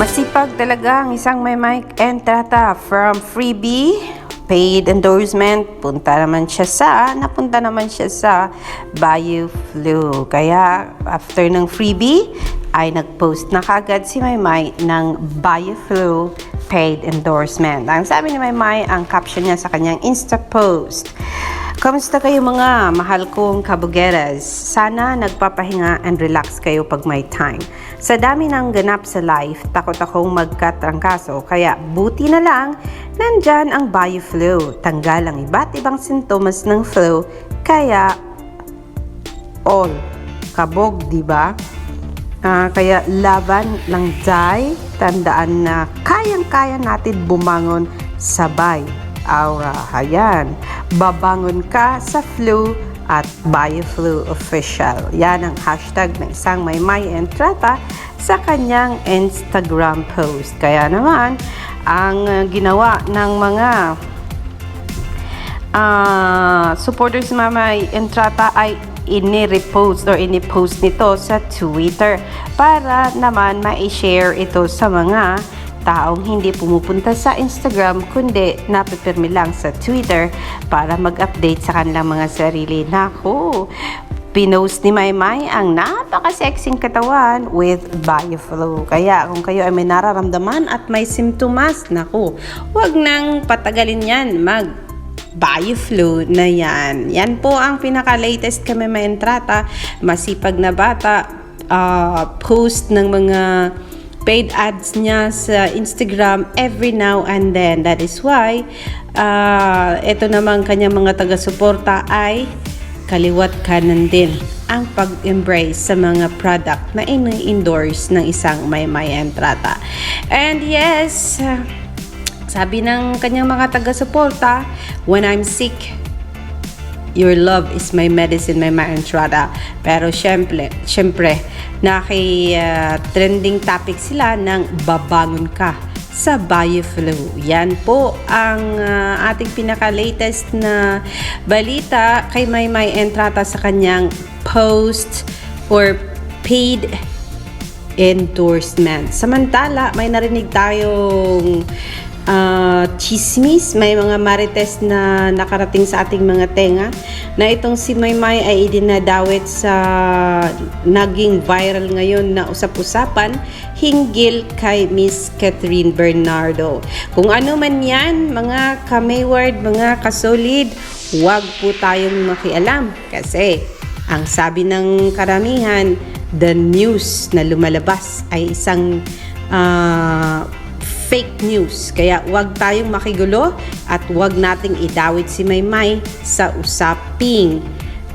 Masipag talaga ang isang may mic and trata from freebie, paid endorsement, napunta naman siya sa Bayou Flu. Kaya after ng freebie, ay nag-post na kagad si Maymay ng Bayou Flu paid endorsement. Ang sabi ni Maymay, ang caption niya sa kanyang Insta post: "Kamusta kayo mga mahal kong kabugeras? Sana nagpapahinga and relax kayo pag may time. Sa dami ng ganap sa life, takot akong magkatrangkaso, kaya buti na lang nandyan ang Bayou Flu. Tanggal ang iba't ibang sintomas ng flu, kaya all kabog, di ba? Kaya laban lang day, tandaan na kayang-kaya natin bumangon sabay. Aura, ayan, babangon ka sa flu at Bayou Flu Official." Yan ang hashtag ng isang Maymay and Trata sa kanyang Instagram post. Kaya naman, ang ginawa ng mga supporters ni Maymay and Trata ay ini-repost or ini-post nito sa Twitter para naman ma-share ito sa mga taong hindi pumupunta sa Instagram kundi napipirmi lang sa Twitter para mag-update sa kanilang mga sarili. Naku, pinost ni Maymay ang napaka-sexing katawan with Bayou Flu. Kaya kung kayo ay may nararamdaman at may simptomas, naku, wag nang patagalin yan, Bayou Flu na yan. Yan po ang pinaka-latest kami Maymay and Trata. Masipag na bata, post ng mga paid ads niya sa Instagram every now and then. That is why ito naman kanyang mga taga-suporta ay kaliwat kanan din ang pag-embrace sa mga product na ini-endorse ng isang Maymay and Trata. And yes, sabi ng kanyang mga taga-suporta, "When I'm sick, your love is my medicine, Maymay and Trata." Pero syempre, trending topic sila ng babangon ka sa Bayou Flu. Yan po ang ating pinaka-latest na balita kay Maymay and Trata sa kanyang post or paid endorsement. Samantala, may narinig tayong chismis, may mga marites na nakarating sa ating mga tenga na itong si Maymay ay idinadawit sa naging viral ngayon na usap-usapan hinggil kay Miss Catherine Bernardo. Kung ano man yan, mga ka-Mayward, mga kasolid, huwag po tayong makialam kasi ang sabi ng karamihan, the news na lumalabas ay isang fake news. Kaya huwag tayong makigulo at huwag nating idawit si Maymay sa usaping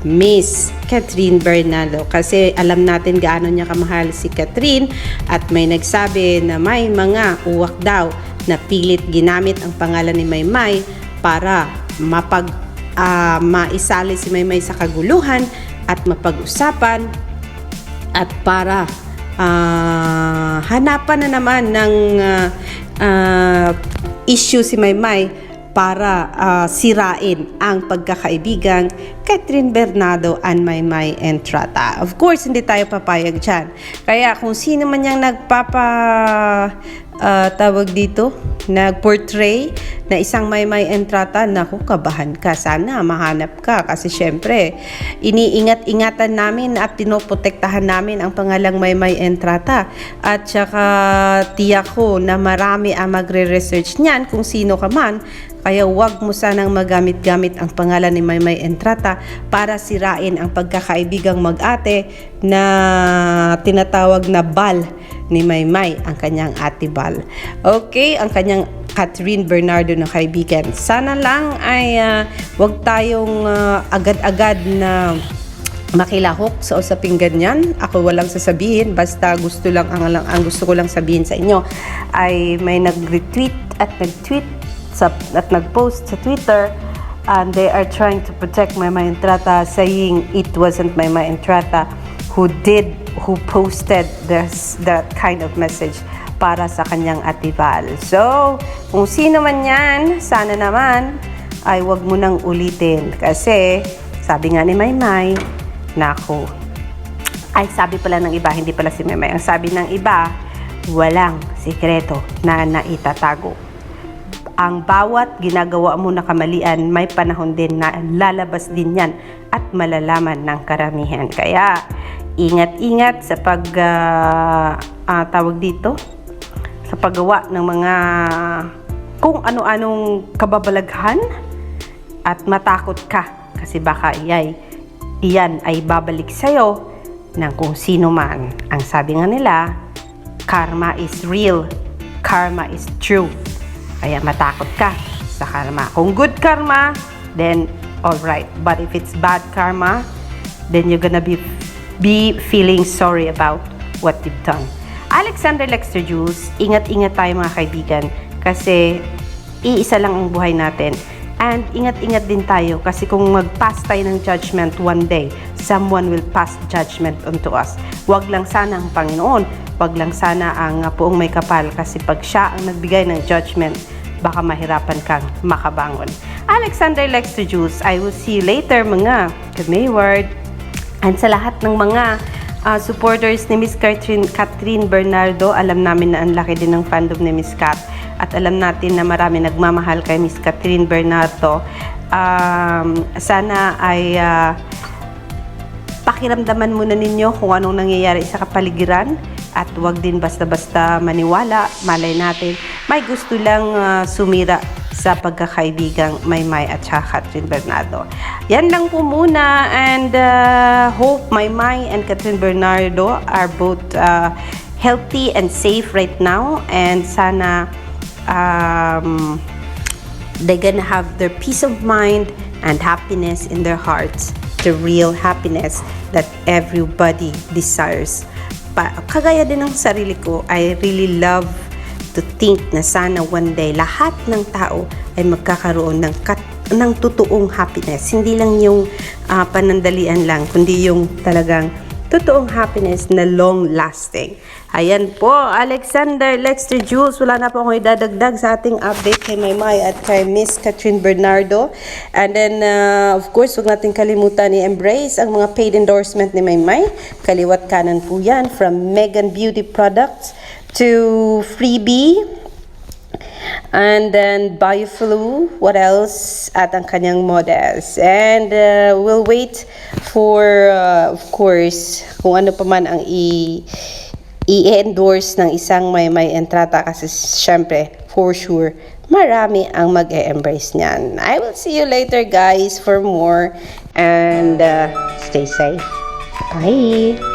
Miss Catherine Bernardo. Kasi alam natin gaano niya kamahal si Catherine at may nagsabi na may mga uwak daw na pilit ginamit ang pangalan ni Maymay para maisali si Maymay sa kaguluhan at mapag-usapan at para hanapan na naman ng issue si Maymay para sirain ang pagkakaibigang Catherine Bernardo and Maymay and Trata. Of course, hindi tayo papayag dyan. Kaya kung sino man yung nag-portray na isang Maymay and Trata, naku, kabahan ka. Sana mahanap ka kasi syempre, iniingat-ingatan namin at pinoprotektahan namin ang pangalang Maymay and Trata. At saka tiyak ko na marami ang magre-research niyan kung sino ka man. Kaya huwag mo sanang magamit-gamit ang pangalan ni Maymay and Trata para sirain ang pagkakaibigang mag-ate na tinatawag na Bal ni Maymay, ang kanyang ate Bal. Okay, ang kanyang Catherine Bernardo na kaibigan. Sana lang ay huwag tayong agad-agad na makilahok sa usaping ganyan. Ako walang sasabihin, basta ang gusto ko lang sabihin sa inyo ay may nag-retweet at nag-tweet at nag-post sa Twitter, and they are trying to protect Maymay and Trata, saying it wasn't Maymay and Trata who posted that kind of message para sa kanyang atival. So, kung sino man yan, sana naman ay wag mo nang ulitin kasi sabi nga ni Maymay, naku, ay sabi pala ng iba, hindi pala si Maymay, ang sabi ng iba, walang sikreto na naitatago. Ang bawat ginagawa mo na kamalian, may panahon din na lalabas din yan at malalaman ng karamihan. Kaya, ingat-ingat sa tawag dito, sa paggawa ng mga kung ano-anong kababalaghan at matakot ka kasi baka iyan ay babalik sa'yo ng kung sino man. Ang sabi nga nila, karma is real, karma is true. Kaya matakot ka sa karma. Kung good karma, then alright. But if it's bad karma, then you're gonna be feeling sorry about what you've done. Alexander Lexter Jules, ingat-ingat tayo mga kaibigan kasi iisa lang ang buhay natin. And ingat-ingat din tayo kasi kung mag-pass tayo ng judgment one day, someone will pass judgment onto us. Wag lang sana ang Panginoon, wag lang sana ang Poong May Kapal kasi pag siya ang nagbigay ng judgment, baka mahirapan kang makabangon. Alexander Lexter Jules, I will see you later mga Kamayward. And sa lahat ng mga supporters ni Miss Catherine Bernardo, alam namin na ang laki din ng fandom ni Miss Cat. At alam natin na marami nagmamahal kay Miss Catherine Bernardo. Sana ay pakiramdaman muna ninyo kung anong nangyayari sa kapaligiran. At huwag din basta-basta maniwala. Malay natin, may gusto lang sumira sa pagkakaibigang Maymay at Catherine Bernardo. Yan lang po muna. And hope Maymay and Catherine Bernardo are both healthy and safe right now. And sana they're gonna have their peace of mind and happiness in their hearts, the real happiness that everybody desires. Kagaya din ng sarili ko, I really love to think na sana one day lahat ng tao ay magkakaroon ng totoong happiness. Hindi lang yung panandalian lang, kundi yung talagang totoong happiness na long-lasting. Ayan po, Alexander Lexter Jules. Wala na po akong idadagdag sa ating update kay Maymay at kay Miss Catherine Bernardo. And then, of course, huwag natin kalimutan i-embrace ang mga paid endorsement ni Maymay. Kaliwat kanan po yan, from Megan Beauty Products to Freebie. And then Bioflu, what else? At ang kanyang models. And we'll wait for, of course, kung ano pa man ang i-endorse ng isang Maymay Entrata kasi syempre, for sure, marami ang mag-e-embrace niyan. I will see you later guys for more and stay safe. Bye!